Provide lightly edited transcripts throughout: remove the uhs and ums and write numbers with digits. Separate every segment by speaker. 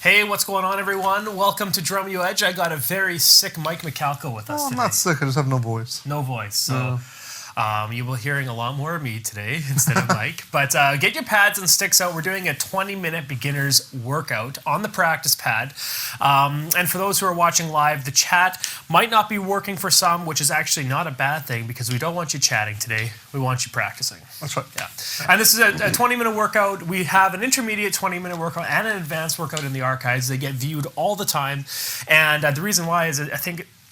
Speaker 1: Hey, what's going on, everyone? Welcome to Drum U Edge. I got a very sick Mike McCalco with us
Speaker 2: I'm
Speaker 1: today.
Speaker 2: not sick, I just have no voice.
Speaker 1: No voice, so you will be hearing a lot more of me today instead of Mike. But get your pads and sticks out. We're doing a 20-minute beginner's workout on the practice pad. And for those who are watching live, the chat might not be working for some, which is actually not a bad thing because we don't want you chatting today. We want you practicing.
Speaker 2: That's right.
Speaker 1: Yeah. And this is a 20-minute workout. We have an intermediate 20-minute workout and an advanced workout in the archives. They get viewed all the time. And the reason why is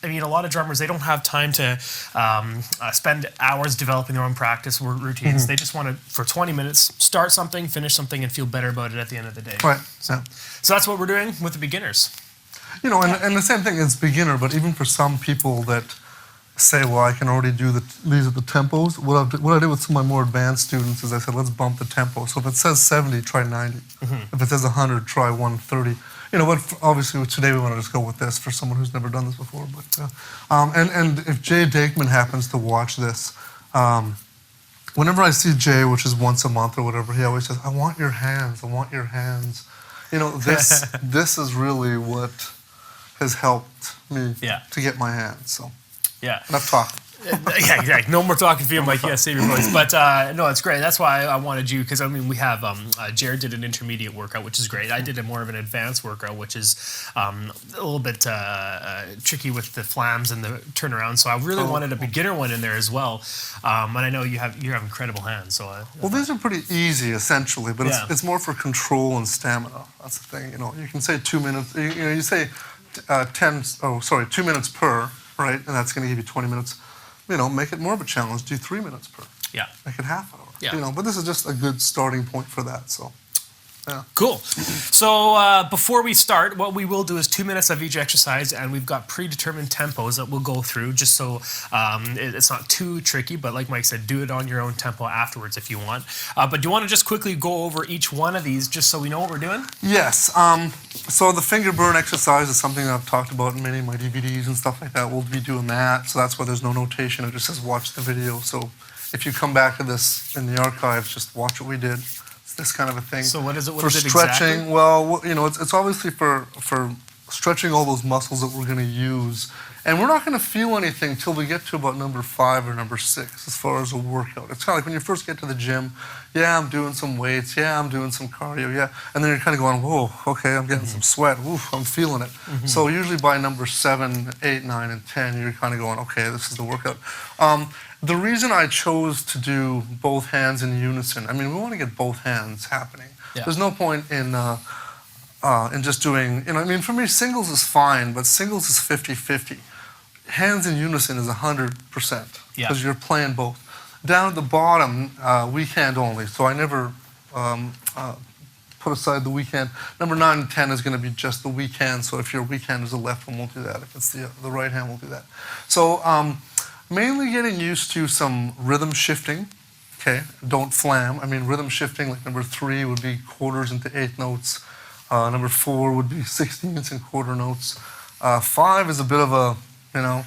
Speaker 1: I mean, a lot of drummers, they don't have time to spend hours developing their own practice routines. They just want to, for 20 minutes, start something, finish something, and feel better about it at the end of the day.
Speaker 2: Right.
Speaker 1: So that's what we're doing with the beginners.
Speaker 2: You know, and the same thing is beginner, but even for some people that say, well, I can already do these are the tempos, what I did with some of my more advanced students is I said, let's bump the tempo. So if it says 70, try 90. If it says 100, try 130. You know, but obviously today we want to just go with this for someone who's never done this before. But and if Jay Dakeman happens to watch this, whenever I see Jay, which is once a month or whatever, he always says, "I want your hands. I want your hands." You know, this is really what has helped me to get my hands. So enough talking.
Speaker 1: Yeah, exactly. No more talking for you, Mike. Yeah, save your voice. But no, it's great. That's why I wanted you, because I mean, we have Jared did an intermediate workout, which is great. I did a more of an advanced workout, which is a little bit tricky with the flams and the turnaround. So I really wanted a beginner one in there as well. And I know you have incredible hands. So
Speaker 2: well, these are pretty easy essentially, but it's more for control and stamina. That's the thing. You know, you can say 2 minutes. You say 2 minutes per, right, and that's going to give you 20 minutes. You know, make it more of a challenge. Do 3 minutes per.
Speaker 1: Yeah.
Speaker 2: Make it half hour.
Speaker 1: Yeah.
Speaker 2: You know, but this is just a good starting point for that. So, yeah.
Speaker 1: Cool. So before we start, what we will do is 2 minutes of each exercise, and we've got predetermined tempos that we'll go through, just so it's not too tricky. But like Mike said, do it on your own tempo afterwards if you want. But do you want to just quickly go over each one of these, just so we know what we're doing?
Speaker 2: Yes. So the finger burn exercise is something that I've talked about in many of my DVDs and stuff like that. We'll be doing that. So that's why there's no notation. It just says watch the video. So if you come back to this in the archives, just watch what we did. It's this kind of a thing.
Speaker 1: So what is it? What
Speaker 2: for
Speaker 1: is it
Speaker 2: stretching,
Speaker 1: exactly?
Speaker 2: well, you know, it's obviously for stretching all those muscles that we're going to use. And we're not going to feel anything till we get to about number 5 or number 6 as far as a workout. It's kind of like when you first get to the gym, I'm doing some weights, I'm doing some cardio, and then you're kind of going, whoa, okay, I'm getting some sweat, oof, I'm feeling it. So usually by number 7, 8, 9, and 10, you're kind of going, okay, this is the workout. The reason I chose to do both hands in unison, I mean, we want to get both hands happening.
Speaker 1: Yeah.
Speaker 2: There's no point in just doing, you know, I mean, for me, singles is fine, but singles is 50-50. Hands in unison is 100%, because you're playing both. Down at the bottom, weak hand only, so I never put aside the weak hand. Number 9 and 10 is going to be just the weak hand, so if your weak hand is the left one, we'll do that. If it's the right hand, we'll do that. So mainly getting used to some rhythm shifting, okay? Don't flam. I mean, rhythm shifting, like number 3 would be quarters into 8 notes. Number 4 would be 16ths and quarter notes. 5 is a bit of a, you know,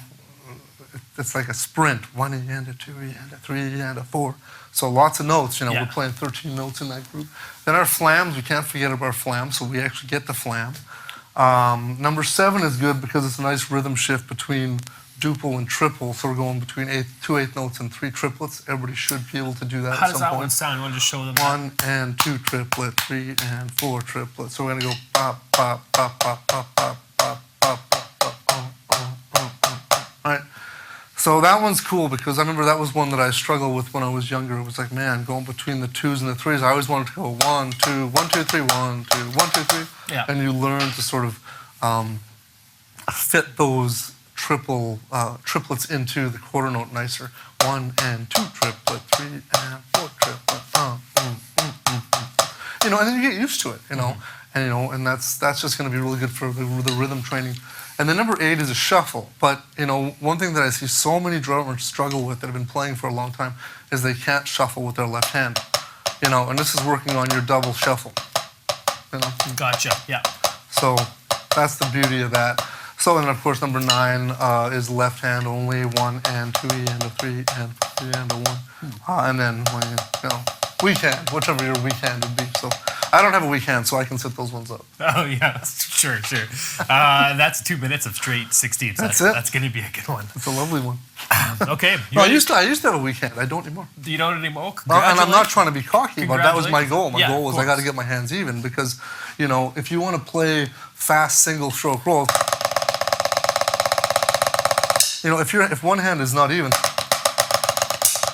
Speaker 2: it's like a sprint. 1 and a 2 and a 3 and a 4. So lots of notes, you know, we're playing 13 notes in that group. Then our flams, we can't forget about our flams, so we actually get the flam. Number 7 is good because it's a nice rhythm shift between duple and triple, so we're going between 2 8 notes and 3 triplets. Everybody should be able to do that
Speaker 1: How
Speaker 2: at
Speaker 1: does
Speaker 2: some
Speaker 1: that
Speaker 2: point.
Speaker 1: one sound? You want to just show them
Speaker 2: 1 and 2 triplet, 3 and 4 triplet. So we're going to go pop, pop, pop, pop, pop, pop, pop, pop, pop, pop, right? So that one's cool because I remember that was one that I struggled with when I was younger. It was like, man, going between the 2s and the 3s, I always wanted to go 1, 2, 1, 2, 3, 1, 2, 1, 2, 3.
Speaker 1: Yeah.
Speaker 2: And you learn to sort of fit those triplets into the quarter note nicer. 1 and 2 triplet, 3 and 4 triplet. You know, and then you get used to it. You know, and that's just going to be really good for the rhythm training. And then number 8 is a shuffle. But you know, one thing that I see so many drummers struggle with that have been playing for a long time is they can't shuffle with their left hand. You know, and this is working on your double shuffle. You know.
Speaker 1: Gotcha. Yeah.
Speaker 2: So that's the beauty of that. So then, of course, number 9 is left hand only, 1 and 2 and a 3 and 3 and a 1. And then, you know, weak hand, whichever your weak hand would be. So I don't have a weak hand, so I can sit those ones up.
Speaker 1: Oh yeah, sure. That's 2 minutes of straight 16s.
Speaker 2: That's it.
Speaker 1: That's going to be a good one.
Speaker 2: It's a lovely one.
Speaker 1: Okay.
Speaker 2: No, I used to have a weak hand. I don't anymore.
Speaker 1: You don't anymore?
Speaker 2: And I'm not trying to be cocky, but that was my goal. My
Speaker 1: Yeah,
Speaker 2: goal was I got to get my hands even because, you know, if you want to play fast single stroke rolls, you know, if one hand is not even,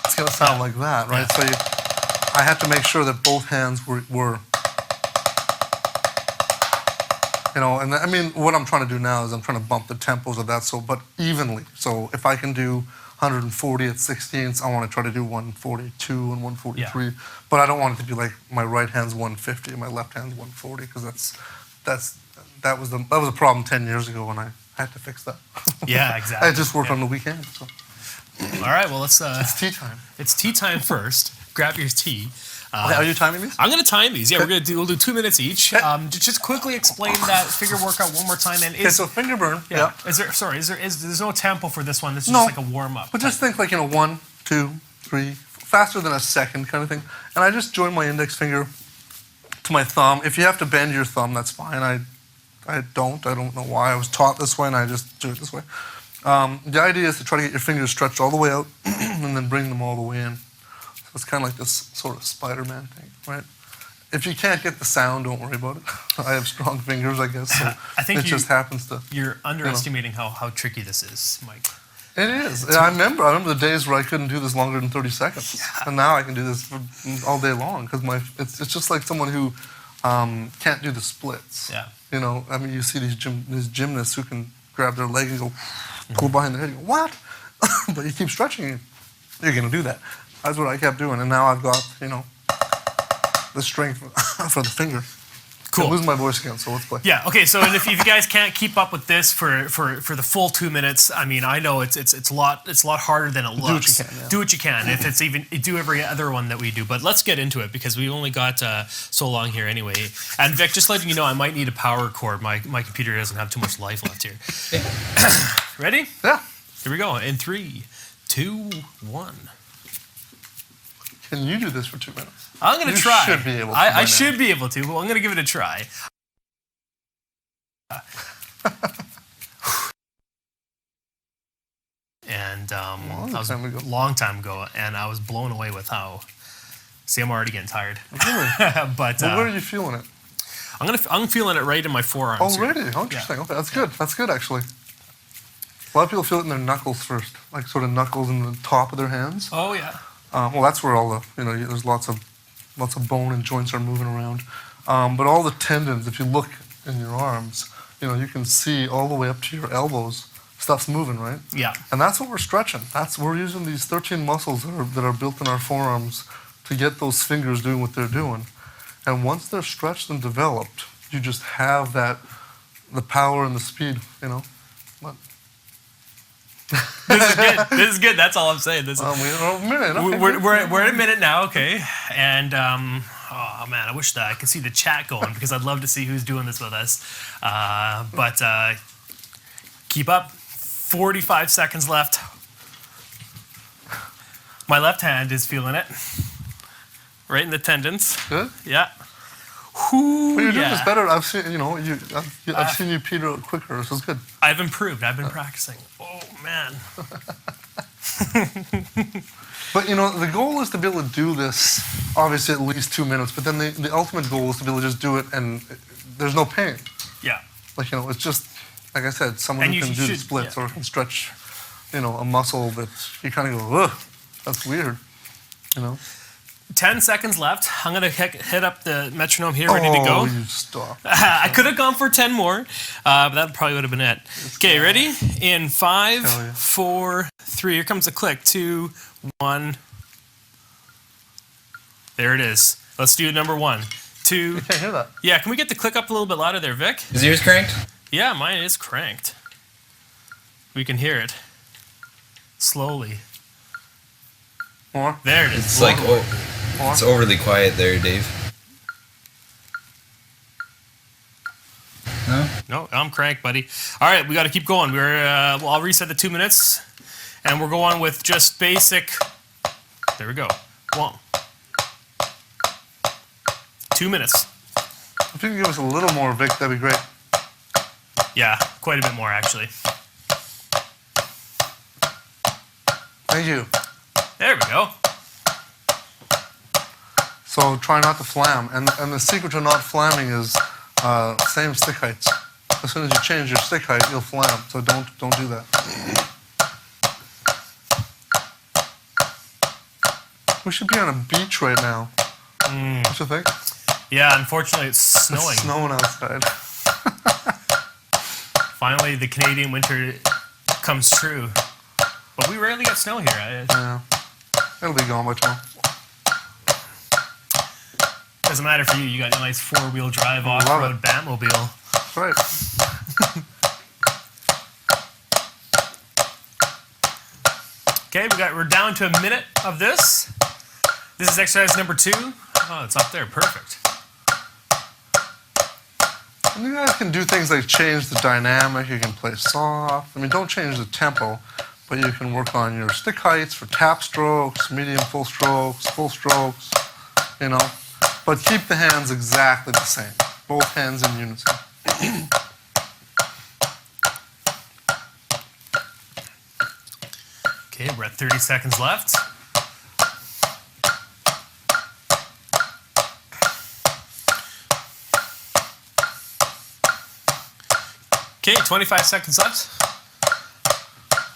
Speaker 2: it's going to sound like that, right?
Speaker 1: Yeah.
Speaker 2: So I had to make sure that both hands were, you know, and I mean, what I'm trying to do now is I'm trying to bump the tempos of that, but evenly. So if I can do 140 at 16ths, I want to try to do 142 and 143. Yeah. But I don't want it to be like my right hand's 150 and my left hand's 140 because that was a problem 10 years ago when I had to fix that.
Speaker 1: Yeah, exactly.
Speaker 2: I just worked on the weekend. So.
Speaker 1: All right, well, let's...
Speaker 2: it's tea time.
Speaker 1: It's tea time first. Grab your tea.
Speaker 2: Okay, are you timing these?
Speaker 1: I'm going to time these. Yeah, we'll do 2 minutes each. Just quickly explain that finger workout one more time. And
Speaker 2: so finger burn.
Speaker 1: Yeah. There's no tempo for this one. This is just like a warm up.
Speaker 2: But just think like 1, 2, 3, faster than a second kind of thing. And I just join my index finger to my thumb. If you have to bend your thumb, that's fine. I don't know why. I was taught this way, and I just do it this way. The idea is to try to get your fingers stretched all the way out, and then bring them all the way in. It's kind of like this sort of Spider-Man thing, right? If you can't get the sound, don't worry about it. I have strong fingers, I guess, so
Speaker 1: I think
Speaker 2: it just happens to...
Speaker 1: You're underestimating how tricky this is, Mike.
Speaker 2: It is. I remember the days where I couldn't do this longer than 30 seconds. Yeah. And now I can do this all day long because it's just like someone who can't do the splits.
Speaker 1: Yeah.
Speaker 2: You know, I mean, you see these gymnasts who can grab their leg and go, pull behind their head and go, what? But you keep stretching, you're going to do that. That's what I kept doing, and now I've got, you know, the strength for the finger.
Speaker 1: Cool.
Speaker 2: I'm losing my voice again, so let's play.
Speaker 1: Yeah. Okay. So, and if you guys can't keep up with this for the full 2 minutes, I mean, I know it's a lot harder than it looks.
Speaker 2: Do what you can. Yeah.
Speaker 1: Do what you can. If it's even do every other one that we do, but let's get into it because we only got so long here anyway. And Vic, just letting you know, I might need a power cord. My computer doesn't have too much life left here. Ready?
Speaker 2: Yeah.
Speaker 1: Here we go. In 3, 2, 1.
Speaker 2: Can you do this for 2 minutes?
Speaker 1: I'm going to try.
Speaker 2: You should be able to.
Speaker 1: I should be able to, but I'm going to give it a try. And that was a long time ago, and I was blown away with how... See, I'm already getting tired.
Speaker 2: Really?
Speaker 1: But
Speaker 2: where are you feeling it?
Speaker 1: I'm feeling it right in my forearms.
Speaker 2: Oh, really? Oh, interesting. Yeah. Okay, that's good. That's good, actually. A lot of people feel it in their knuckles first, like sort of knuckles in the top of their hands.
Speaker 1: Oh, yeah.
Speaker 2: Well, that's where all the, you know, there's lots of bone and joints are moving around. But all the tendons, if you look in your arms, you know, you can see all the way up to your elbows, stuff's moving, right?
Speaker 1: Yeah.
Speaker 2: And that's what we're stretching. We're using these 13 muscles that are built in our forearms to get those fingers doing what they're doing. And once they're stretched and developed, you just have the power and the speed, you know.
Speaker 1: This is good. That's all I'm saying. This is,
Speaker 2: we're a minute. Okay.
Speaker 1: We're at a minute now, okay. And oh man, I wish that I could see the chat going because I'd love to see who's doing this with us. But keep up. 45 seconds left. My left hand is feeling it. Right in the tendons.
Speaker 2: Good.
Speaker 1: Yeah. Whoo,
Speaker 2: well, you're doing this better. I've seen I've seen you peter out quicker. This is good.
Speaker 1: I've improved. I've been practicing. Oh man.
Speaker 2: But you know, the goal is to be able to do this. Obviously, at least 2 minutes. But then the ultimate goal is to be able to just do it, and there's no pain.
Speaker 1: Yeah.
Speaker 2: Like, you know, it's just like I said, someone who can do the splits or can stretch, you know, a muscle that you kind of go, ugh, that's weird. You know.
Speaker 1: 10 seconds left. I'm going to hit up the metronome here, ready to go.
Speaker 2: Oh, you stop.
Speaker 1: I could have gone for 10 more, but that probably would have been it. Okay, ready? In 5, 4, 3. Here comes the click. 2, 1. There it is. Let's do number 1. 2.
Speaker 2: I can't hear that.
Speaker 1: Yeah, can we get the click up a little bit louder there, Vic?
Speaker 3: Is yours cranked?
Speaker 1: Yeah, mine is cranked. We can hear it. Slowly.
Speaker 2: More?
Speaker 1: There it is.
Speaker 3: It's like, it's overly quiet there, Dave. No?
Speaker 1: No, I'm cranked, buddy. All right, we got to keep going. Well, I'll reset the 2 minutes, and we're going with just basic. There we go. 1. 2 minutes.
Speaker 2: If you can give us a little more, Vic, that'd be great.
Speaker 1: Yeah, quite a bit more actually.
Speaker 2: Thank you.
Speaker 1: There we go.
Speaker 2: So try not to flam. And the secret to not flamming is same stick heights. As soon as you change your stick height, you'll flam. So don't do that. We should be on a beach right now. What you think?
Speaker 1: Yeah, unfortunately it's snowing.
Speaker 2: It's snowing outside.
Speaker 1: Finally, the Canadian winter comes true. But we rarely get snow here.
Speaker 2: Yeah. It'll be gone by tomorrow.
Speaker 1: Doesn't matter for you. You got a nice 4-wheel drive off-road Batmobile.
Speaker 2: That's right.
Speaker 1: Okay, we're down to a minute of this. This is exercise number 2. Oh, it's up there. Perfect.
Speaker 2: And you guys can do things like change the dynamic. You can play soft. I mean, don't change the tempo, but you can work on your stick heights for tap strokes, medium full strokes, you know. But keep the hands exactly the same. Both hands in unison.
Speaker 1: Okay, we're at 30 seconds left. Okay, 25 seconds left.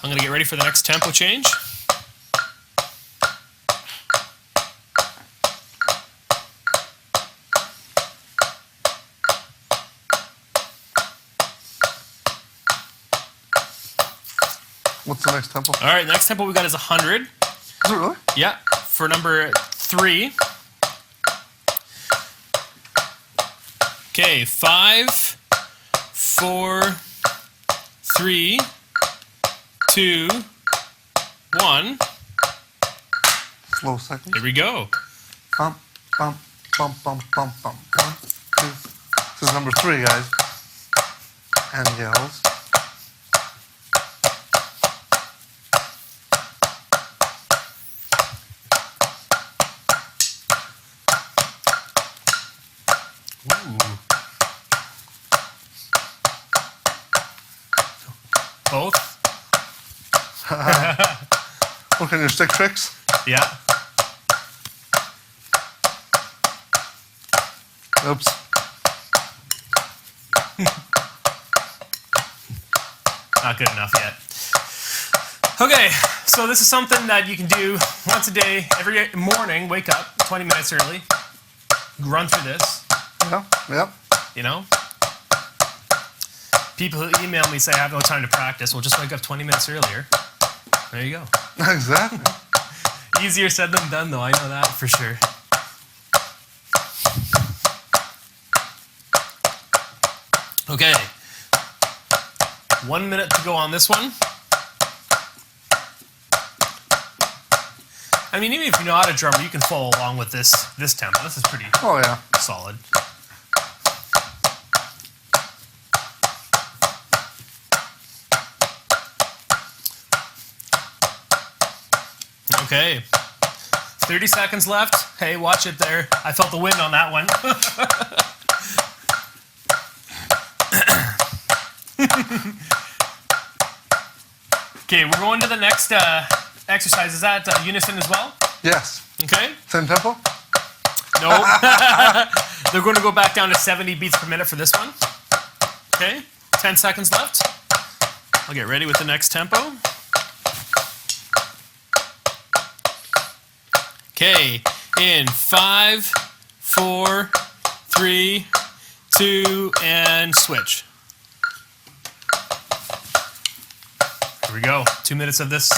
Speaker 1: I'm going to get ready for the next tempo change.
Speaker 2: What's the next tempo?
Speaker 1: All right, the next tempo we got is 100.
Speaker 2: Is it really?
Speaker 1: Yeah, for number 3. Okay, 5, 4, 3, 2, 1.
Speaker 2: Slow seconds.
Speaker 1: Here we go.
Speaker 2: Bump, bump, bump, bump, bump, bump. 1, 2. This is number 3, guys. And yells.
Speaker 1: Both?
Speaker 2: Look at your stick tricks.
Speaker 1: Yeah.
Speaker 2: Oops.
Speaker 1: Not good enough yet. Okay, so this is something that you can do once a day, every morning. Wake up 20 minutes early, run through this.
Speaker 2: Yeah, yep.
Speaker 1: You know? People who email me say I have no time to practice. Well, just wake up 20 minutes earlier. There you go.
Speaker 2: Exactly.
Speaker 1: Easier said than done, though. I know that for sure. Okay. 1 minute to go on this one. I mean, even if you're not a drummer, you can follow along with this tempo. This is pretty
Speaker 2: Oh, yeah.
Speaker 1: solid. Okay. 30 seconds left. Hey, watch it there. I felt the wind on that one. Okay, we're going to the next exercise. Is that unison as well?
Speaker 2: Yes.
Speaker 1: Okay.
Speaker 2: Same tempo?
Speaker 1: No. They're going to go back down to 70 beats per minute for this one. Okay. 10 seconds left. I'll get ready with the next tempo. Okay, in 5, 4, 3, 2, and switch. Here we go. 2 minutes of this.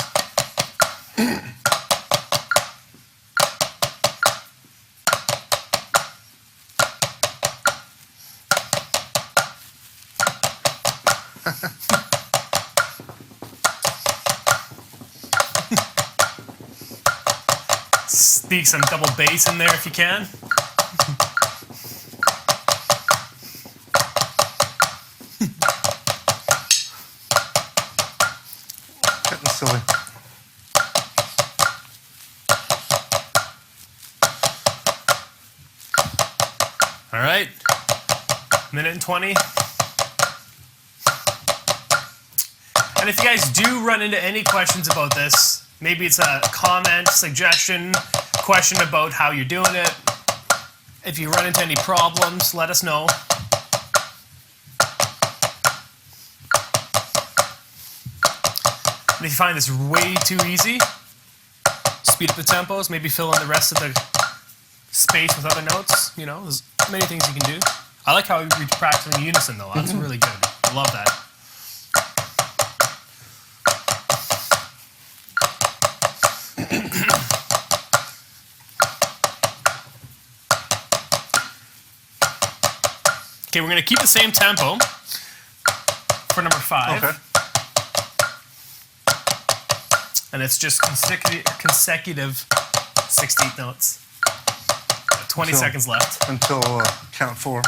Speaker 1: Speak some double bass in there if you can.
Speaker 2: Getting silly.
Speaker 1: All right. Minute and 20. And if you guys do run into any questions about this, maybe it's a comment, suggestion, question about how you're doing it. If you run into any problems, let us know. And if you find this way too easy, speed up the tempos, maybe fill in the rest of the space with other notes. You know, there's many things you can do. I like how we practice in unison, though. That's really good. I love that. Okay, we're going to keep the same tempo for number 5.
Speaker 2: Okay.
Speaker 1: And it's just consecutive 16th notes. 20 seconds left.
Speaker 2: Until count 4.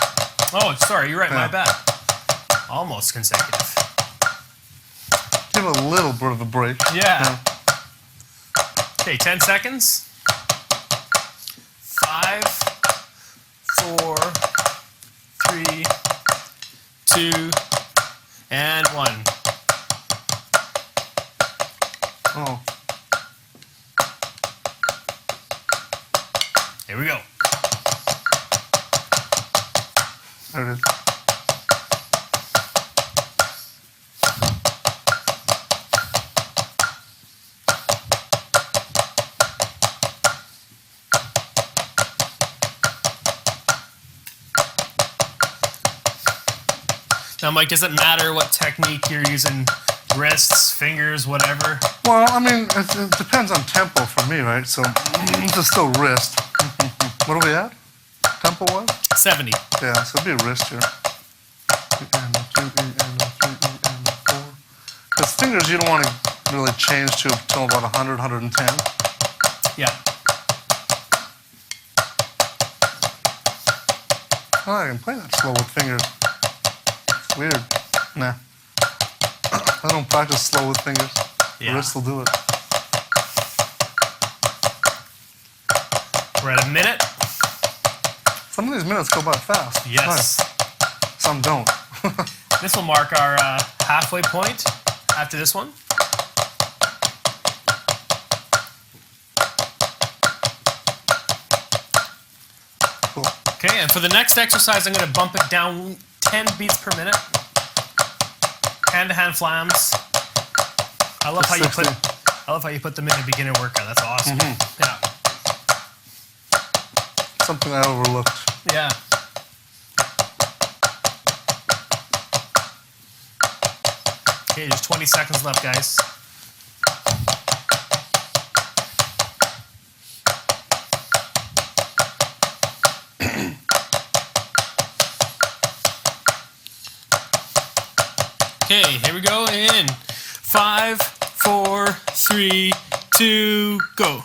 Speaker 1: Oh, sorry, you're right,
Speaker 2: Yeah.
Speaker 1: my bad. Almost consecutive.
Speaker 2: Give a little bit of a break.
Speaker 1: Yeah. Okay, 10 seconds. 5, 4, 3, 2, and 1.
Speaker 2: Oh.
Speaker 1: Here we go.
Speaker 2: There it is.
Speaker 1: Now, Mike, does it matter what technique you're using? Wrists, fingers, whatever?
Speaker 2: Well, I mean, it depends on tempo for me, right? So this is still wrist. What are we at? Tempo-wise?
Speaker 1: 70.
Speaker 2: Yeah, so it'd be a wrist here. Because fingers, you don't want to really change to until about 100, 110.
Speaker 1: Yeah.
Speaker 2: Oh, I can play that slow with fingers. It's weird. Nah. I don't practice slow with fingers.
Speaker 1: Yeah.
Speaker 2: The wrist will do it.
Speaker 1: We're at a minute.
Speaker 2: Some of these minutes go by fast.
Speaker 1: Yes.
Speaker 2: Nice. Some don't.
Speaker 1: This will mark our halfway point after this one.
Speaker 2: Cool.
Speaker 1: Okay, and for the next exercise, I'm going to bump it down 10 beats per minute. Hand-to-hand flams. I love how you put. I love how you put them in a beginner workout. That's awesome. Yeah.
Speaker 2: Something I overlooked.
Speaker 1: Yeah. Okay, there's 20 seconds left, guys. Okay, here we go in 5, 4, 3, 2, go.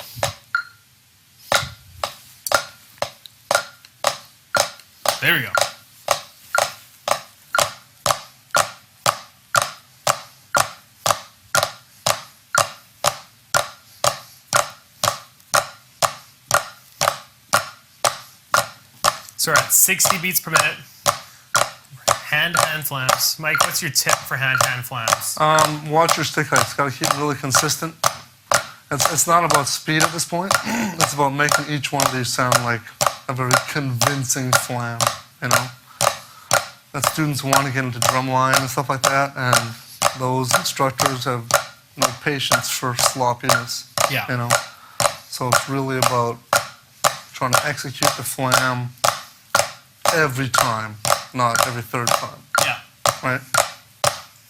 Speaker 1: There we go. So we're at 60 beats per minute. Hand-to-hand flams. Mike, what's your tip for hand-to-hand flams?
Speaker 2: Watch your stick height. It's got to keep it really consistent. It's not about speed at this point. It's about making each one of these sound like a very convincing flam, you know? That students want to get into drumline and stuff like that, and those instructors have no patience for sloppiness,
Speaker 1: Yeah.
Speaker 2: you know? So it's really about trying to execute the flam every time, not every third time,
Speaker 1: Yeah.
Speaker 2: right?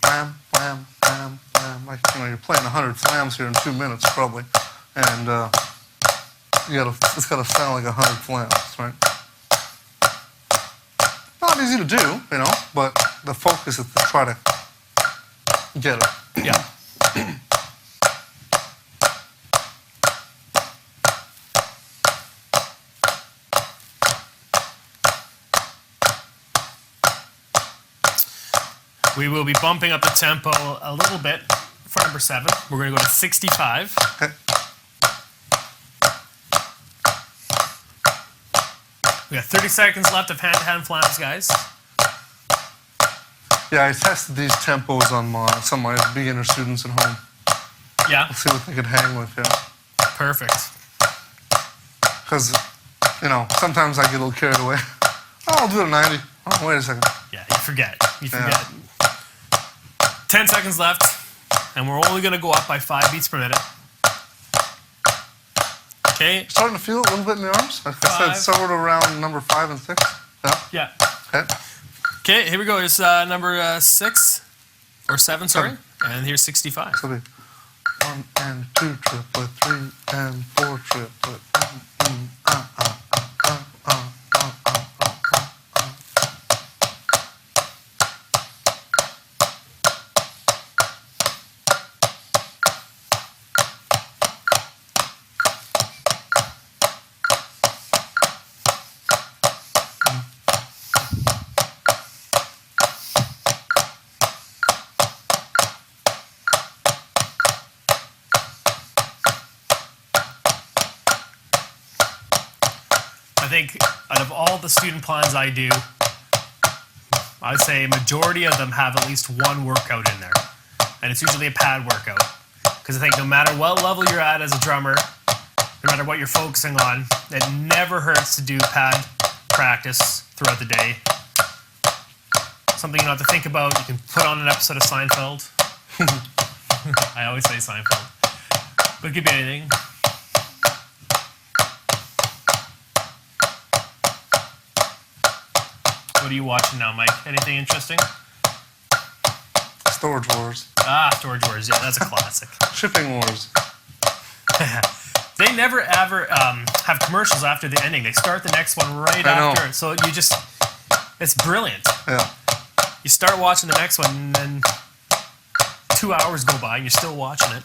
Speaker 2: Flam, flam, flam, flam. Like, you know, you're playing 100 flams here in 2 minutes probably, and it's got to sound like 100 flams, right? Not easy to do, you know, but the focus is to try to get it.
Speaker 1: Yeah. We will be bumping up the tempo a little bit for number 7. We're going to go to 65.
Speaker 2: Okay.
Speaker 1: We got 30 seconds left of hand-to-hand flams, guys.
Speaker 2: Yeah, I tested these tempos on some of my beginner students at home.
Speaker 1: Yeah.
Speaker 2: Let's see what they could hang with, yeah.
Speaker 1: Perfect.
Speaker 2: Because, you know, sometimes I get a little carried away. Oh, I'll do it at 90. Oh, wait a second.
Speaker 1: Yeah, you forget. You forget. 10 seconds left, and we're only going to go up by 5 beats per minute. Okay.
Speaker 2: Starting to feel it a little bit in the arms. Like I said, sort of around number 5 and 6. Yeah.
Speaker 1: Yeah.
Speaker 2: Okay.
Speaker 1: Okay, here we go. Here's number 6, or 7, sorry. And here's 65.
Speaker 2: So 1 and 2 triplet, 3 and 4 triplet.
Speaker 1: I think out of all the student plans I do, I'd say a majority of them have at least one workout in there. And it's usually a pad workout. Because I think no matter what level you're at as a drummer, no matter what you're focusing on, it never hurts to do pad practice throughout the day. Something you don't have to think about. You can put on an episode of Seinfeld. I always say Seinfeld. But it could be anything. What are you watching now, Mike? Anything interesting?
Speaker 2: Storage Wars.
Speaker 1: Storage Wars. Yeah, that's a classic.
Speaker 2: Shipping Wars.
Speaker 1: They never ever have commercials after the ending. They start the next one right after it. So you just, it's brilliant.
Speaker 2: Yeah.
Speaker 1: You start watching the next one, and then 2 hours go by, and you're still watching it.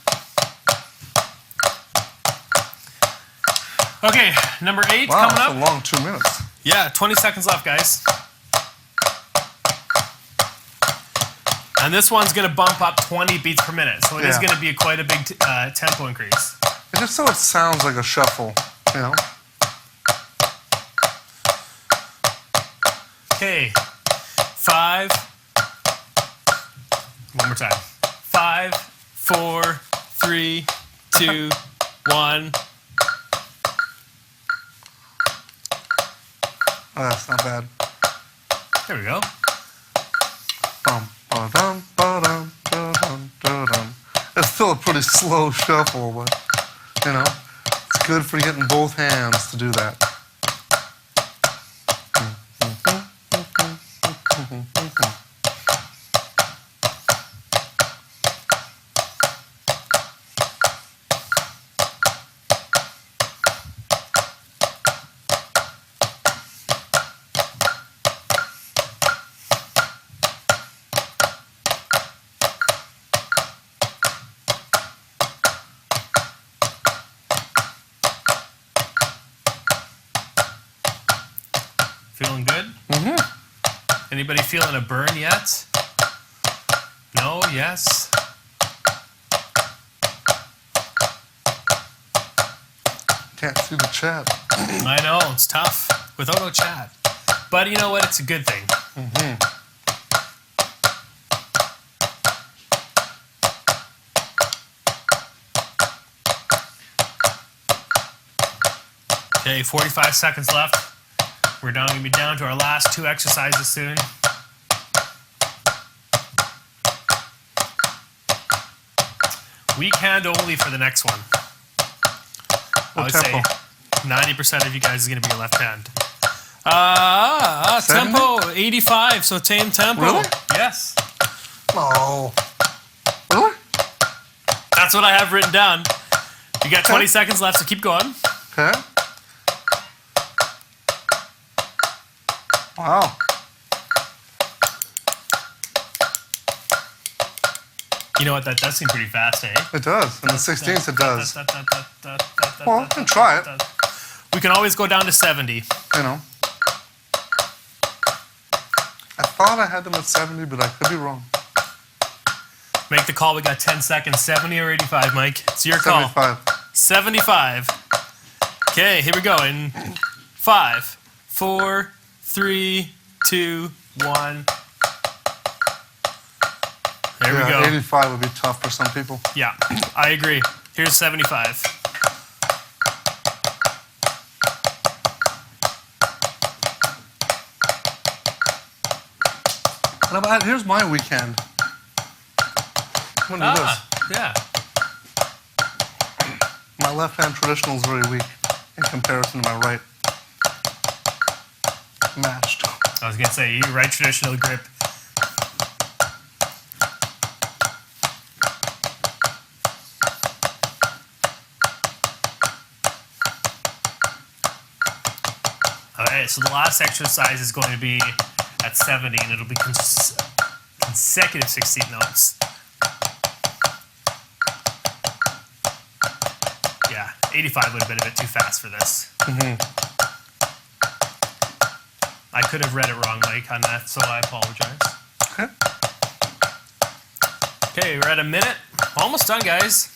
Speaker 1: Okay, number 8 coming up.
Speaker 2: That's a long 2 minutes.
Speaker 1: Yeah, 20 seconds left, guys. And this one's going to bump up 20 beats per minute, so it is going to be quite a big tempo increase.
Speaker 2: And just so it sounds like a shuffle, you know?
Speaker 1: Okay, 5. One more time. 5, 4, 3, 2, 1.
Speaker 2: Oh, that's not bad.
Speaker 1: There we go.
Speaker 2: Ba-dum, ba-dum, ba-dum, ba-dum. It's still a pretty slow shuffle, but, you know, it's good for getting both hands to do that.
Speaker 1: Feeling good? Mm-hmm. Anybody feeling a burn yet? No? Yes?
Speaker 2: Can't see the chat.
Speaker 1: I know, it's tough without no chat. But you know what? It's a good thing. Okay, 45 seconds left. We're going to be down to our last 2 exercises soon. Weak hand only for the next one. I would say 90% of you guys is going to be a left hand. Tempo 85, so tame tempo.
Speaker 2: Really?
Speaker 1: Yes.
Speaker 2: Oh. Really?
Speaker 1: That's what I have written down. You got 20 seconds left, so keep going.
Speaker 2: Okay. Wow.
Speaker 1: You know what? That does seem pretty fast, eh?
Speaker 2: It does. In the 16th, it does. Well, we can try it.
Speaker 1: We can always go down to 70.
Speaker 2: You know. I thought I had them at 70, but I could be wrong.
Speaker 1: Make the call. We got 10 seconds. 70 or 85, Mike? It's your call. 75. Okay, here we go. In 5, 4, 3, 2, 1. There we go.
Speaker 2: 85 would be tough for some people.
Speaker 1: Yeah, I agree. Here's 75.
Speaker 2: Here's my weekend. I'm gonna do this.
Speaker 1: Yeah.
Speaker 2: My left hand traditional is very weak in comparison to my right. Matched.
Speaker 1: I was gonna say, you right traditional grip. Alright, so the last exercise is going to be at 70, and it'll be consecutive 16 notes. Yeah, 85 would have been a bit too fast for this. I could have read it wrong, Mike, on that, so I apologize.
Speaker 2: Okay.
Speaker 1: Okay, we're at a minute. Almost done, guys.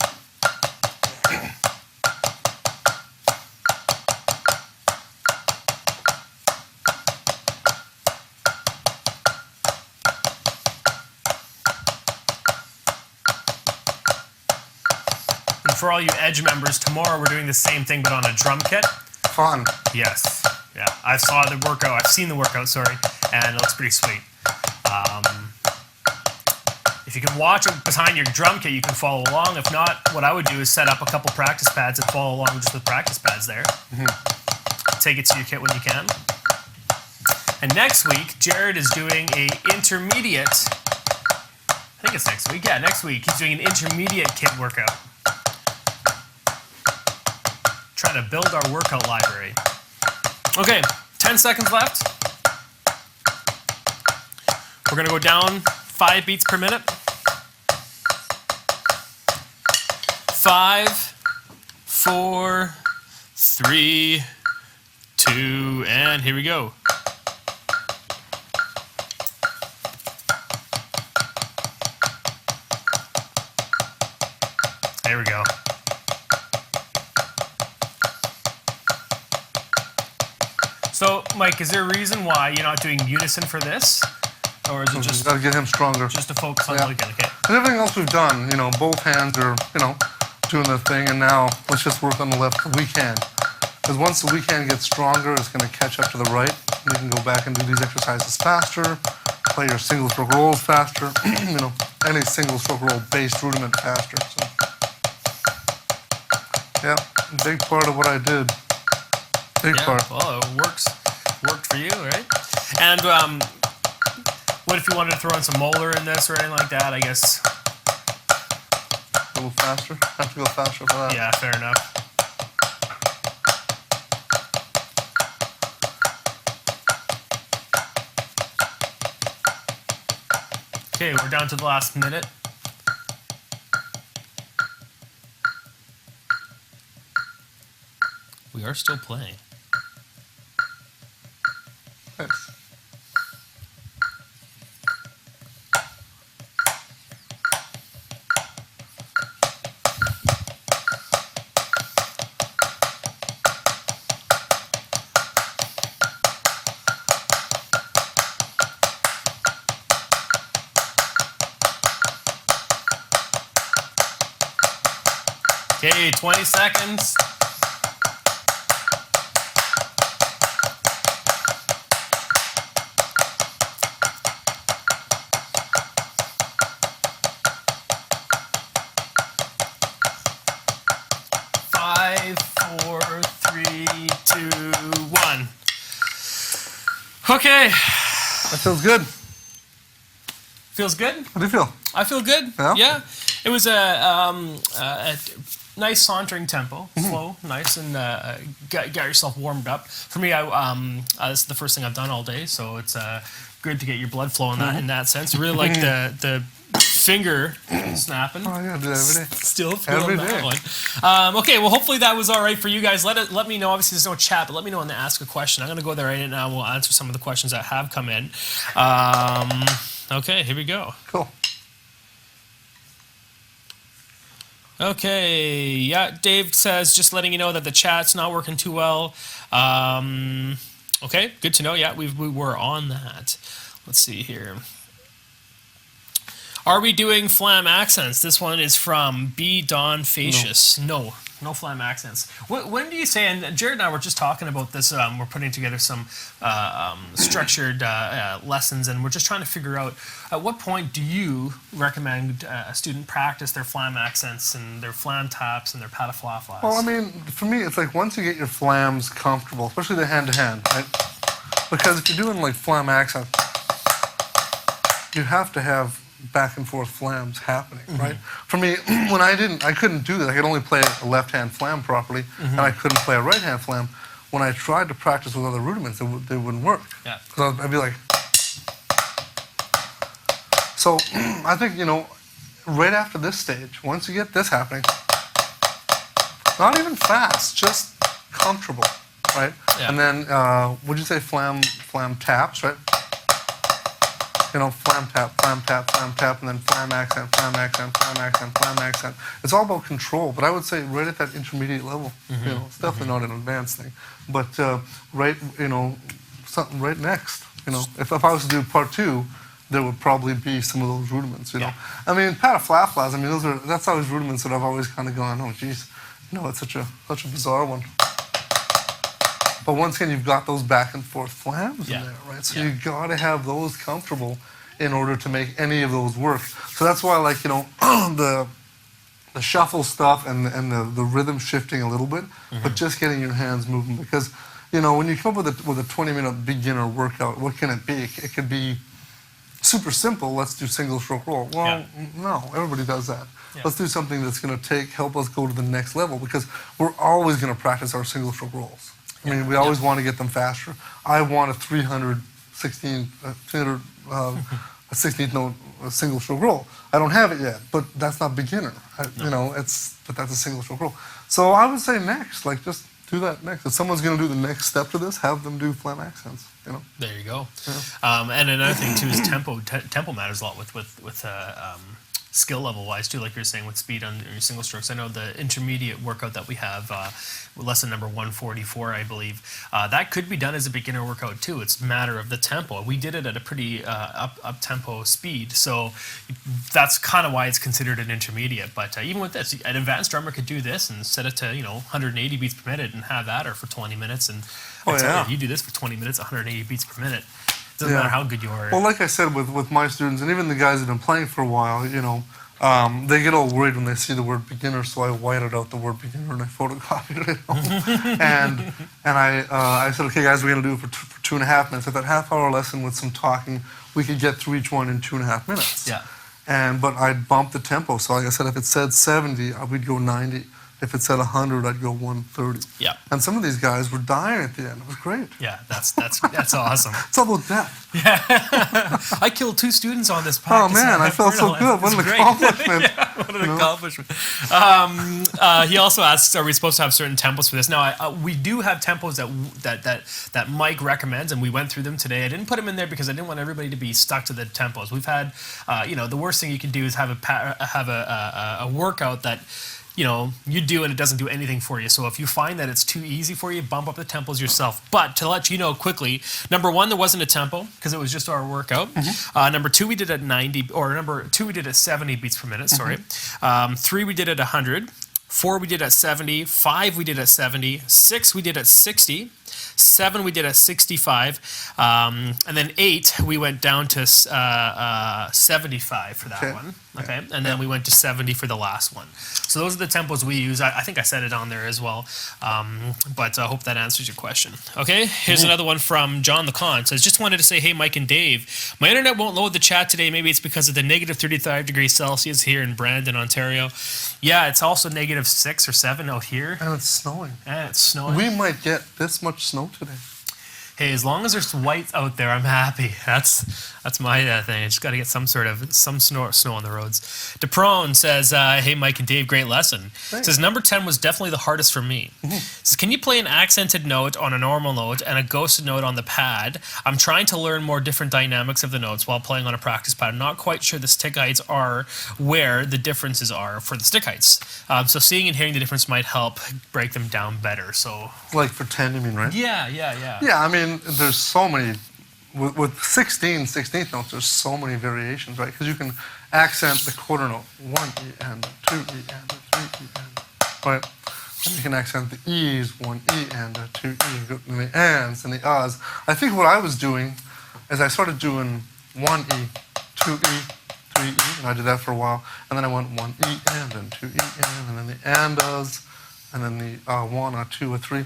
Speaker 1: And for all you Edge members, tomorrow we're doing the same thing, but on a drum kit.
Speaker 2: Fun.
Speaker 1: Yes. Yeah, I've seen the workout, sorry, and it looks pretty sweet. If you can watch it behind your drum kit, you can follow along. If not, what I would do is set up a couple practice pads and follow along just with practice pads there. Take it to your kit when you can. And next week, Jared is doing a intermediate, I think it's next week. Yeah, next week. He's doing an intermediate kit workout. Trying to build our workout library. Okay, 10 seconds left. We're gonna go down 5 beats per minute. 5, 4, 3, 2, and here we go. There we go. So, Mike, is there a reason why you're not doing unison for this? Or is it just
Speaker 2: got to get him stronger?
Speaker 1: Just to focus on the weekend, okay?
Speaker 2: And everything else we've done, both hands are, doing their thing, and now let's just work on the left weak hand. Because once the weak hand gets stronger, it's going to catch up to the right. And you can go back and do these exercises faster, play your single stroke rolls faster, any single stroke roll based rudiment faster. So, yeah, big part of what I did. Big part.
Speaker 1: Well, it worked for you, right? And what if you wanted to throw in some molar in this or anything like that? I guess
Speaker 2: a little faster. Have to go faster for that.
Speaker 1: Yeah, fair enough. Okay, we're down to the last minute. We are still playing.
Speaker 2: Thanks.
Speaker 1: Okay, 20 seconds. Five, 4, 3, 2, 1. Okay.
Speaker 2: That feels good.
Speaker 1: Feels good?
Speaker 2: How do you feel?
Speaker 1: I feel good.
Speaker 2: Yeah?
Speaker 1: It was a nice sauntering tempo, slow, nice, and got yourself warmed up. For me, this is the first thing I've done all day, so it's good to get your blood flowing in that sense. I really like the finger snapping.
Speaker 2: Oh, yeah, I do that every day.
Speaker 1: Still feeling
Speaker 2: Every
Speaker 1: that
Speaker 2: day.
Speaker 1: one. Okay, well, hopefully that was all right for you guys. Let me know. Obviously, there's no chat, but let me know when they ask a question. I'm going to go there right now. We'll answer some of the questions that have come in. Okay, here we go.
Speaker 2: Cool.
Speaker 1: Okay, yeah, Dave says, just letting you know that the chat's not working too well. Okay, good to know. Yeah, we were on that. Let's see here. Are we doing flam accents? This one is from B. Don Facius. No flam accents. When do you say, and Jared and I were just talking about this, we're putting together some structured lessons, and we're just trying to figure out at what point do you recommend a student practice their flam accents and their flam taps and their pataflaflas?
Speaker 2: Well, I mean, for me, it's like once you get your flams comfortable, especially the hand-to-hand, right? Because if you're doing like flam accent, you have to have back and forth flams happening, right? For me, when I couldn't do that. I could only play a left-hand flam properly, and I couldn't play a right-hand flam. When I tried to practice with other rudiments, they wouldn't work.
Speaker 1: Yeah.
Speaker 2: So I'd be like, so I think, right after this stage, once you get this happening, not even fast, just comfortable, right?
Speaker 1: Yeah.
Speaker 2: And then, would you say flam taps, right? Flam tap, and then flam accent, flam accent, flam accent, flam accent. It's all about control, but I would say right at that intermediate level, it's definitely not an advanced thing, but something right next. If I was to do part 2, there would probably be some of those rudiments.
Speaker 1: Yeah.
Speaker 2: I mean, pataflaflas. I mean, that's always rudiments that I've always kind of gone, oh, geez, it's such a bizarre one. But once again, you've got those back and forth flams in there, right? So you got to have those comfortable in order to make any of those work. So that's why, like, the shuffle stuff and the rhythm shifting a little bit, but just getting your hands moving. Because, when you come up with a 20-minute beginner workout, what can it be? It could be super simple. Let's do single stroke roll. Well, no, everybody does that. Yeah. Let's do something that's going to help us go to the next level, because we're always going to practice our single stroke rolls. I mean, we always want to get them faster. I want a 16th note single stroke roll. I don't have it yet, but that's not beginner. But that's a single stroke roll. So I would say next, like, just do that next. If someone's going to do the next step to this, have them do flam accents.
Speaker 1: There you go.
Speaker 2: Yeah.
Speaker 1: And another thing too is tempo. Tempo matters a lot with skill level wise too, like you're saying with speed on your single strokes. I know the intermediate workout that we have, lesson number 144, I believe, that could be done as a beginner workout too. It's a matter of the tempo. We did it at a pretty up tempo speed, so that's kind of why it's considered an intermediate. But even with this, an advanced drummer could do this and set it to 180 beats per minute and have that, or for 20 minutes. And if you do this for 20 minutes, 180 beats per minute. Doesn't matter how good you are.
Speaker 2: Well, like I said, with my students, and even the guys that have been playing for a while, they get all worried when they see the word beginner, so I whited out the word beginner and I photocopied it. and I said, okay, guys, we're going to do it for 2.5 minutes. At that half-hour lesson with some talking, we could get through each one in 2.5 minutes.
Speaker 1: Yeah.
Speaker 2: But I'd bump the tempo. So like I said, if it said 70, we'd go 90. If it said 100, I'd go 130.
Speaker 1: Yeah.
Speaker 2: And some of these guys were dying at the end. It was great.
Speaker 1: Yeah, that's awesome.
Speaker 2: It's all about depth.
Speaker 1: Yeah. I killed 2 students on this practice.
Speaker 2: Oh, man, I felt so good. What an accomplishment.
Speaker 1: Yeah, what an accomplishment. He also asks, are we supposed to have certain tempos for this? Now, we do have tempos that Mike recommends, and we went through them today. I didn't put them in there because I didn't want everybody to be stuck to the tempos. We've had, the worst thing you can do is have a workout that you do and it doesn't do anything for you. So if you find that it's too easy for you, bump up the tempos yourself. But to let you know quickly, number 1, there wasn't a tempo because it was just our workout. Number 2, we did at 90, or number 2, we did at 70 beats per minute, sorry. 3, we did at 100. 4, we did at 70. 5, we did at 70. 6, we did at 60. 7, we did at 65, and then 8, we went down to 75 for that one. Okay, and then we went to 70 for the last one. So those are the tempos we use. I think I said it on there as well, but I hope that answers your question. Okay, here's another one from John the Con. It says, just wanted to say, hey, Mike and Dave, my internet won't load the chat today. Maybe it's because of the negative 35 degrees Celsius here in Brandon, Ontario. Yeah, it's also negative 6 or 7 out here.
Speaker 2: And it's snowing.
Speaker 1: And it's snowing.
Speaker 2: We might get this much snow today.
Speaker 1: Hey, as long as there's white out there, I'm happy. That's my thing. I just got to get some snow on the roads. DeProne says, hey, Mike and Dave, great lesson.
Speaker 2: Thanks.
Speaker 1: Says, number 10 was definitely the hardest for me. Says, can you play an accented note on a normal note and a ghosted note on the pad? I'm trying to learn more different dynamics of the notes while playing on a practice pad. I'm not quite sure the stick heights are where the differences are for the stick heights. So seeing and hearing the difference might help break them down better. So,
Speaker 2: like for 10, you mean, right?
Speaker 1: Yeah.
Speaker 2: Yeah, I mean, there's so many with 16th notes, there's so many variations, right? Because you can accent the quarter note, 1 E and a 2 E and a 3 E and a, right? And you can accent the E's, 1 E and a 2 E, and the ands and the ahs. I think what I was doing is I started doing 1 E, 2 E, 3 E, and I did that for a while, and then I went 1 E and 2 E and then the andas, and then the 1, a 2, a 3,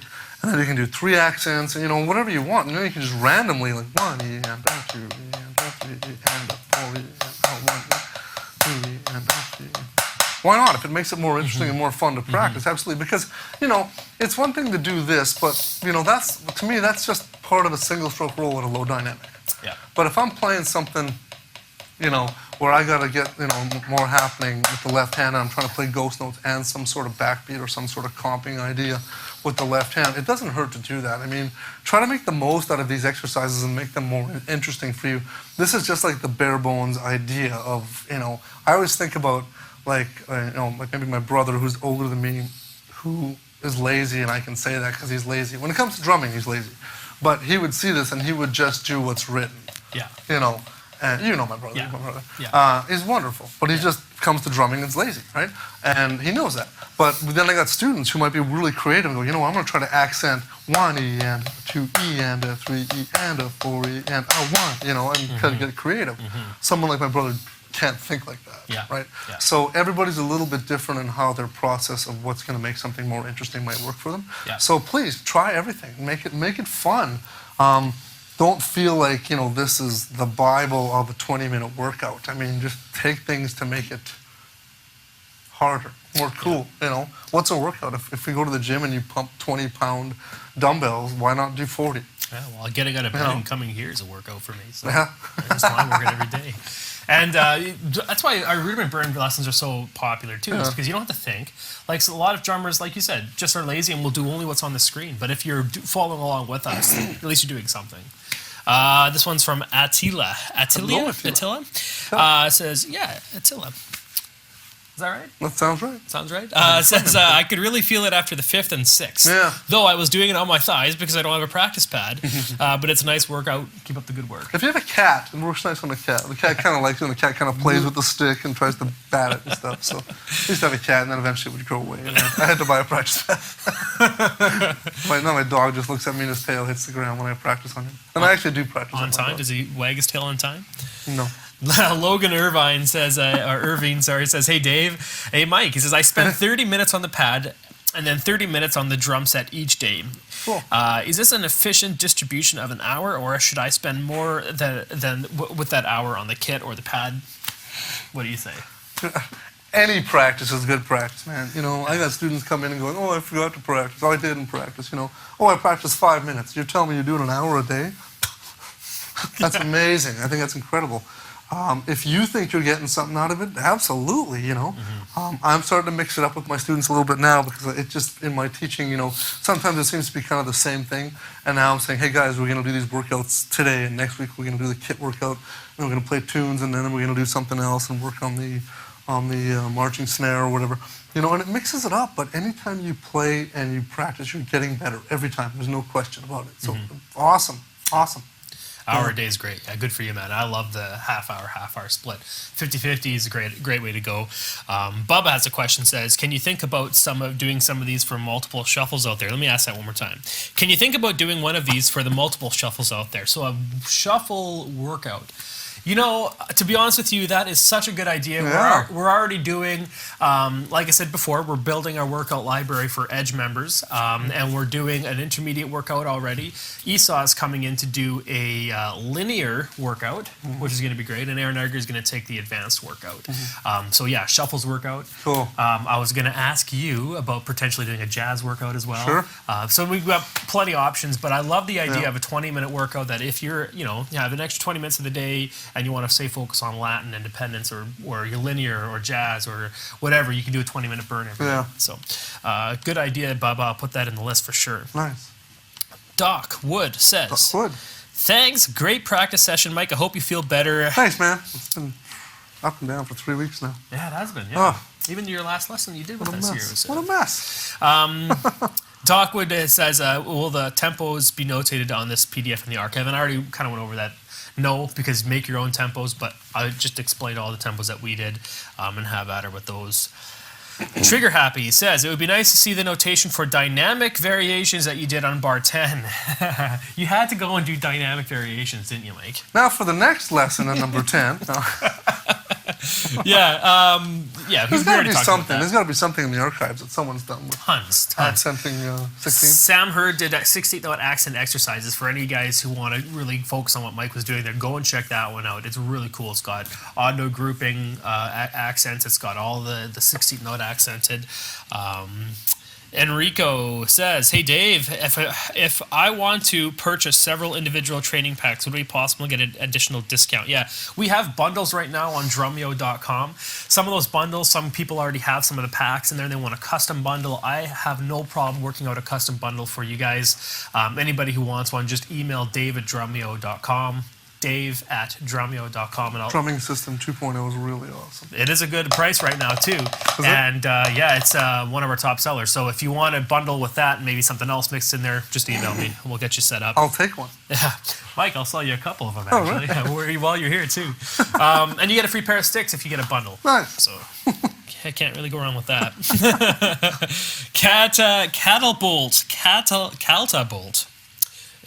Speaker 2: and then you can do 3 accents, and whatever you want. You can just randomly like 1 E and a 2 E and a 3 E and a 4 E and a 1 E, 2 E and a 3 E. Why not? If it makes it more interesting and more fun to practice, absolutely. Because it's one thing to do this, but that's to me that's just part of a single stroke roll at a low dynamic.
Speaker 1: Yeah.
Speaker 2: But if I'm playing something, where I got to get, more happening with the left hand, and I'm trying to play ghost notes and some sort of backbeat or some sort of comping idea with the left hand, it doesn't hurt to do that. I mean, try to make the most out of these exercises and make them more interesting for you. This is just like the bare bones idea of, I always think about like maybe my brother who's older than me, who is lazy, and I can say that because he's lazy. When it comes to drumming, he's lazy. But he would see this and he would just do what's written.
Speaker 1: Yeah.
Speaker 2: And my brother.
Speaker 1: Yeah.
Speaker 2: My brother.
Speaker 1: Yeah.
Speaker 2: He's wonderful, but he just comes to drumming and is lazy, right? And he knows that. But then I got students who might be really creative and go, I'm going to try to accent 1 E and a 2 E and a 3 E and a 4 E and a 1, and kind of get creative. Someone like my brother can't think like that, right?
Speaker 1: Yeah.
Speaker 2: So everybody's a little bit different in how their process of what's going to make something more interesting might work for them.
Speaker 1: Yeah.
Speaker 2: So please try everything. Make it fun. Don't feel like, this is the Bible of a 20-minute workout. I mean, just take things to make it harder, more cool, What's a workout? If we go to the gym and you pump 20-pound dumbbells, why not do 40?
Speaker 1: Yeah, well, getting out of bed and coming here is a workout for me. So
Speaker 2: Yeah.
Speaker 1: that's why I'm working every day. And that's why our rudiment burn lessons are so popular too, is because you don't have to think. Like so a lot of drummers, like you said, just are lazy and will do only what's on the screen. But if you're following along with us, at least you're doing something. This one's from Attila.
Speaker 2: Hello,
Speaker 1: Attila? It says, Attila. Is that right?
Speaker 2: That sounds right.
Speaker 1: Sounds right. Says, I could really feel it after the 5th and 6th.
Speaker 2: Yeah.
Speaker 1: Though I was doing it on my thighs because I don't have a practice pad. But it's a nice workout. Keep up the good work.
Speaker 2: If you have a cat, it works nice on a cat. The cat kind of likes it, and the cat kind of plays with the stick and tries to bat it and stuff. So I used to have a cat, and then eventually it would go away. And I had to buy a practice pad. my dog just looks at me and his tail hits the ground when I practice on him. And I actually do practice
Speaker 1: on time. Does he wag his tail on time?
Speaker 2: No.
Speaker 1: Logan Irvine says, says, hey Dave, hey Mike. He says, I spent 30 minutes on the pad and then 30 minutes on the drum set each day.
Speaker 2: Cool.
Speaker 1: Is this an efficient distribution of an hour, or should I spend more than with that hour on the kit or the pad? What do you say?
Speaker 2: Any practice is good practice, man. I got students come in and going, I forgot to practice. I didn't practice, I practiced 5 minutes. You're telling me you're doing an hour a day? That's amazing. I think that's incredible. If you think you're getting something out of it, absolutely, I'm starting to mix it up with my students a little bit now because it just, in my teaching, sometimes it seems to be kind of the same thing. And now I'm saying, hey guys, we're going to do these workouts today, and next week we're going to do the kit workout, and we're going to play tunes, and then we're going to do something else and work on the marching snare or whatever. And it mixes it up, but anytime you play and you practice, you're getting better every time. There's no question about it. So awesome.
Speaker 1: Hour a day is great. Yeah, good for you, man. I love the half hour split. 50-50 is a great way to go. Bubba has a question, says, can you think about doing some of these for multiple shuffles out there? Let me ask that one more time. Can you think about doing one of these for the multiple shuffles out there? So a shuffle workout. To be honest with you, that is such a good idea.
Speaker 2: Yeah.
Speaker 1: We're already doing, like I said before, we're building our workout library for Edge members, and we're doing an intermediate workout already. Esau is coming in to do a linear workout, which is going to be great, and Aaron Egger is going to take the advanced workout. Shuffles workout.
Speaker 2: Cool.
Speaker 1: I was going to ask you about potentially doing a jazz workout as well.
Speaker 2: Sure.
Speaker 1: So we've got plenty of options, but I love the idea of a 20-minute workout that if you're, you have an extra 20 minutes of the day and you want to say focus on Latin independence or your linear or jazz or whatever, you can do a 20-minute burn every day. So good idea, Bubba. I'll put that in the list for sure.
Speaker 2: Nice.
Speaker 1: Doc Wood says, thanks, great practice session, Mike. I hope you feel better.
Speaker 2: Thanks, man. It's been up and down for 3 weeks now.
Speaker 1: Yeah, it has been. Yeah. Even your last lesson you did with us here.
Speaker 2: What a mess.
Speaker 1: Dockwood says, will the tempos be notated on this PDF in the archive? And I already kind of went over that. No, because make your own tempos, but I just explained all the tempos that we did and have at her with those. Trigger Happy says, it would be nice to see the notation for dynamic variations that you did on bar 10. You had to go and do dynamic variations, didn't you, Mike?
Speaker 2: Now for the next lesson in number 10.
Speaker 1: Yeah.
Speaker 2: There's got to be something. There's got to be something in the archives that someone's done with
Speaker 1: tons.
Speaker 2: accenting 16.
Speaker 1: Sam Hurd did 16-note accent exercises for any guys who want to really focus on what Mike was doing there. Go and check that one out. It's really cool. It's got odd note grouping accents. It's got all the 16-note accented. Enrico says, hey Dave, if I want to purchase several individual training packs, would it be possible to get an additional discount? Yeah, we have bundles right now on drumeo.com. Some of those bundles, some people already have some of the packs in there. They want a custom bundle. I have no problem working out a custom bundle for you guys. Anybody who wants one, just email dave@drumeo.com. dave@drumeo.com. And
Speaker 2: Drumming System 2.0 is really awesome.
Speaker 1: It is a good price right now, too. And it's one of our top sellers. So if you want a bundle with that and maybe something else mixed in there, just email me and we'll get you set up.
Speaker 2: I'll take one.
Speaker 1: Yeah. Mike, I'll sell you a couple of them, actually, while you're here, too. And you get a free pair of sticks if you get a bundle.
Speaker 2: Nice.
Speaker 1: So I can't really go wrong with that. Caltabolt.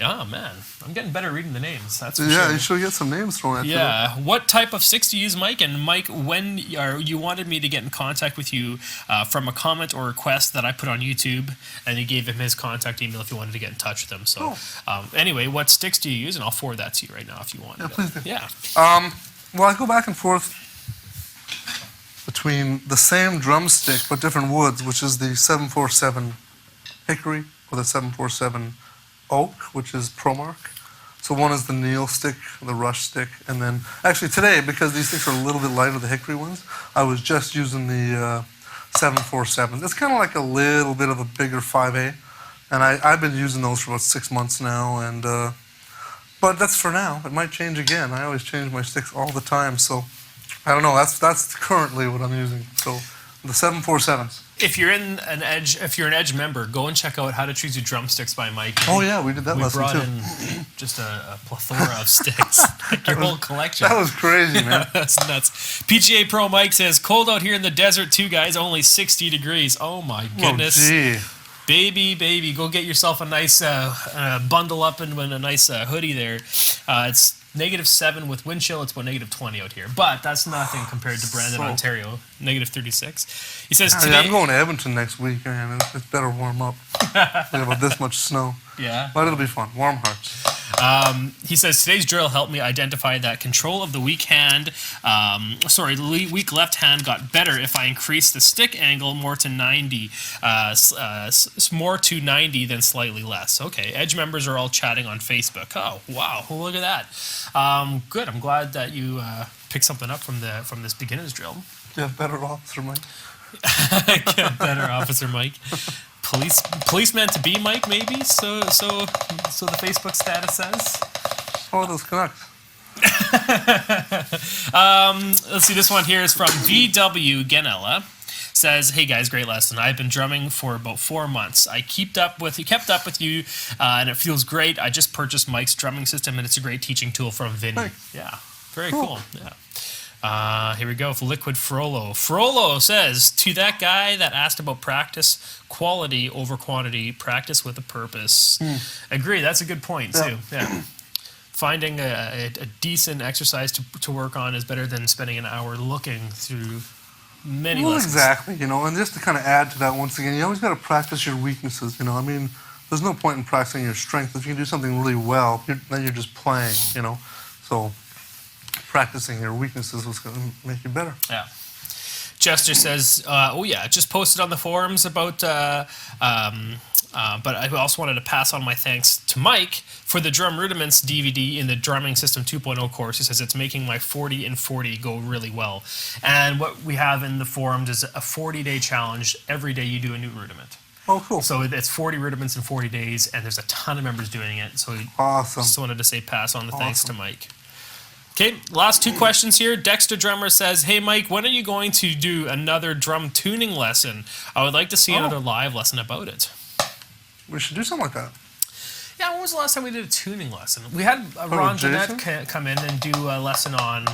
Speaker 1: Oh, man. I'm getting better reading the names. That's for sure.
Speaker 2: Yeah, you should get some names thrown at you.
Speaker 1: Yeah. What type of sticks do you use, Mike? And Mike, when you wanted me to get in contact with you from a comment or request that I put on YouTube, and he gave him his contact email if you wanted to get in touch with him. So anyway, what sticks do you use? And I'll forward that to you right now if you want.
Speaker 2: Yeah, please do.
Speaker 1: Yeah.
Speaker 2: Well, I go back and forth between the same drumstick but different woods, which is the 747 hickory or the 747 oak, which is ProMark. So one is the Neil stick, the Rush stick, and then actually today, because these sticks are a little bit lighter, the hickory ones, I was just using the 747. It's kind of like a little bit of a bigger 5A, and I've been using those for about 6 months now, and but that's for now. It might change again. I always change my sticks all the time, so I don't know. That's currently what I'm using. So the 747s.
Speaker 1: If you're an Edge member, go and check out How to Choose Your Drumsticks by Mike.
Speaker 2: Oh yeah, we did that lesson too.
Speaker 1: We brought in just a plethora of sticks, like your whole collection.
Speaker 2: That was crazy, man.
Speaker 1: That's nuts. PGA Pro Mike says, cold out here in the desert too, guys. Only 60 degrees. Oh my goodness.
Speaker 2: Oh gee.
Speaker 1: Baby, go get yourself a nice bundle up and a nice hoodie there. It's -7 with wind chill. It's about -20 out here, but that's nothing compared to Brandon, Ontario. -36. He says today.
Speaker 2: I'm going to Edmonton next week, and it's better warm up. We have about this much snow.
Speaker 1: Yeah,
Speaker 2: but it'll be fun. Warm hearts.
Speaker 1: He says today's drill helped me identify that control of the weak left hand got better if I increased the stick angle more to 90, more to 90 than slightly less. Okay, Edge members are all chatting on Facebook. Oh wow, well, look at that. Good. I'm glad that you picked something up from this beginner's drill.
Speaker 2: Yeah, better officer Mike.
Speaker 1: Get better officer Mike. Policeman to be Mike, maybe. So the Facebook status says.
Speaker 2: Oh, those Canucks.
Speaker 1: Let's see. This one here is from VW Ganella. Says, hey guys, great lesson. I've been drumming for about 4 months. I kept up with you, and it feels great. I just purchased Mike's drumming system, and it's a great teaching tool from Vinny.
Speaker 2: Hey.
Speaker 1: Yeah, very cool. Yeah. Here we go. Liquid Frollo. Frollo says, to that guy that asked about practice, quality over quantity, practice with a purpose. Agree. That's a good point, too. Yeah. Finding a decent exercise to work on is better than spending an hour looking through many lessons.
Speaker 2: Exactly. And just to kind of add to that once again, you always got to practice your weaknesses. I mean, there's no point in practicing your strength. If you can do something really well, then you're just playing, So practicing your weaknesses was going to make you better.
Speaker 1: Yeah. Jester says, just posted on the forums about, but I also wanted to pass on my thanks to Mike for the Drum Rudiments DVD in the Drumming System 2.0 course. He says it's making my 40 and 40 go really well. And what we have in the forums is a 40-day challenge. Every day you do a new rudiment.
Speaker 2: Oh, cool.
Speaker 1: So it's 40 rudiments in 40 days, and there's a ton of members doing it. So
Speaker 2: awesome.
Speaker 1: Just wanted to say pass on the thanks to Mike. Okay, last two questions here. Dexter Drummer says, hey, Mike, when are you going to do another drum tuning lesson? I would like to see another live lesson about it.
Speaker 2: We should do something like that.
Speaker 1: Yeah, when was the last time we did a tuning lesson? We had Ron Jeanette come in and do a lesson on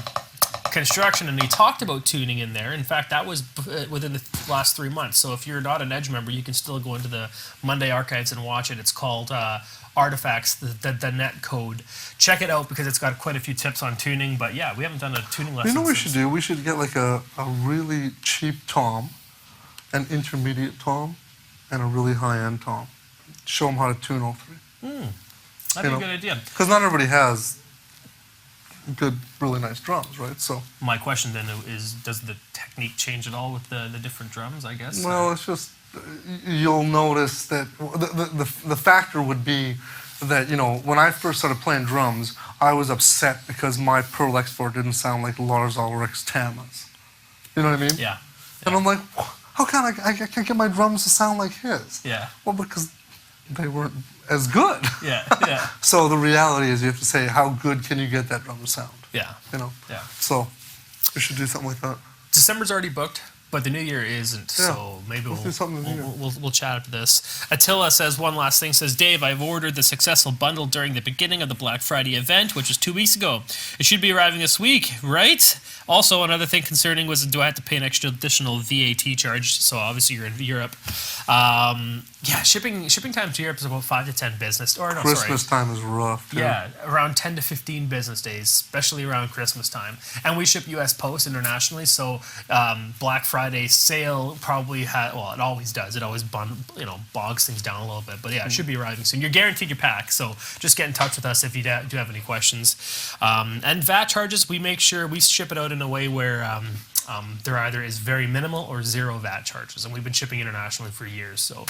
Speaker 1: construction, and he talked about tuning in there. In fact, that was within the last 3 months. So if you're not an Edge member, you can still go into the Monday archives and watch it. It's called Artifacts, the net code. Check it out because it's got quite a few tips on tuning. But yeah, we haven't done a tuning lesson.
Speaker 2: You know what we should do? We should get like a really cheap tom, an intermediate tom, and a really high-end tom. Show them how to tune all three.
Speaker 1: That'd be a good idea.
Speaker 2: Because not everybody has good, really nice drums, right? So
Speaker 1: my question then is, does the technique change at all with the different drums, I guess?
Speaker 2: Well, it's just, you'll notice that the factor would be that, you know, when I first started playing drums, I was upset because my Pearl X4 didn't sound like Lars Ulrich's Tama's. You know what I mean?
Speaker 1: Yeah.
Speaker 2: And I'm like, how can I can't get my drums to sound like his?
Speaker 1: Yeah.
Speaker 2: Well, because they weren't as good.
Speaker 1: Yeah.
Speaker 2: So the reality is you have to say, how good can you get that drum to sound?
Speaker 1: Yeah.
Speaker 2: You know?
Speaker 1: Yeah.
Speaker 2: So we should do something like that.
Speaker 1: December's already booked, but the new year isn't. Yeah. So maybe
Speaker 2: do something
Speaker 1: we'll chat after this. Attila says one last thing. Says, Dave, I've ordered the successful bundle during the beginning of the Black Friday event, which was 2 weeks ago. It should be arriving this week, right? Also, another thing concerning was, do I have to pay an extra additional VAT charge? So obviously you're in Europe. Yeah, shipping time to Europe is about 5 to 10 business. Or no,
Speaker 2: Christmas time is rough. Too.
Speaker 1: Yeah, around 10 to 15 business days, especially around Christmas time. And we ship U.S. Post internationally, so Black Friday sale probably it always does. It always bogs things down a little bit. But yeah, it should be arriving soon. You're guaranteed your pack, so just get in touch with us if you do have any questions. And VAT charges, we make sure we ship it out in a way where there either is very minimal or zero VAT charges, and we've been shipping internationally for years. So,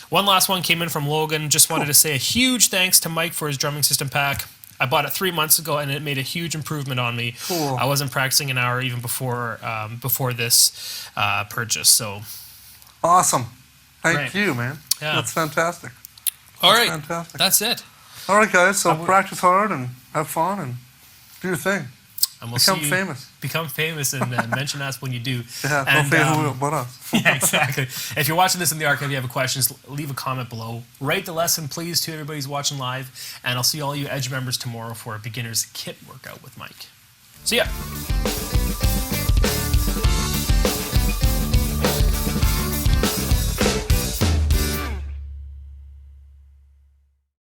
Speaker 1: one last one came in from Logan. Just wanted to say a huge thanks to Mike for his drumming system pack. I bought it 3 months ago, and it made a huge improvement on me.
Speaker 2: Cool.
Speaker 1: I wasn't practicing an hour even before this purchase. So,
Speaker 2: awesome! Thank you, man.
Speaker 1: Yeah.
Speaker 2: That's fantastic.
Speaker 1: All right,
Speaker 2: fantastic.
Speaker 1: That's it.
Speaker 2: All right, guys. So practice hard and have fun and do your thing.
Speaker 1: And we'll
Speaker 2: become famous.
Speaker 1: Become famous and mention us when you do.
Speaker 2: Yeah, don't say who but us.
Speaker 1: Yeah, exactly. If you're watching this in the archive, you have questions, leave a comment below. Rate the lesson, please, to everybody who's watching live. And I'll see all you Edge members tomorrow for a beginner's kit workout with Mike. See ya.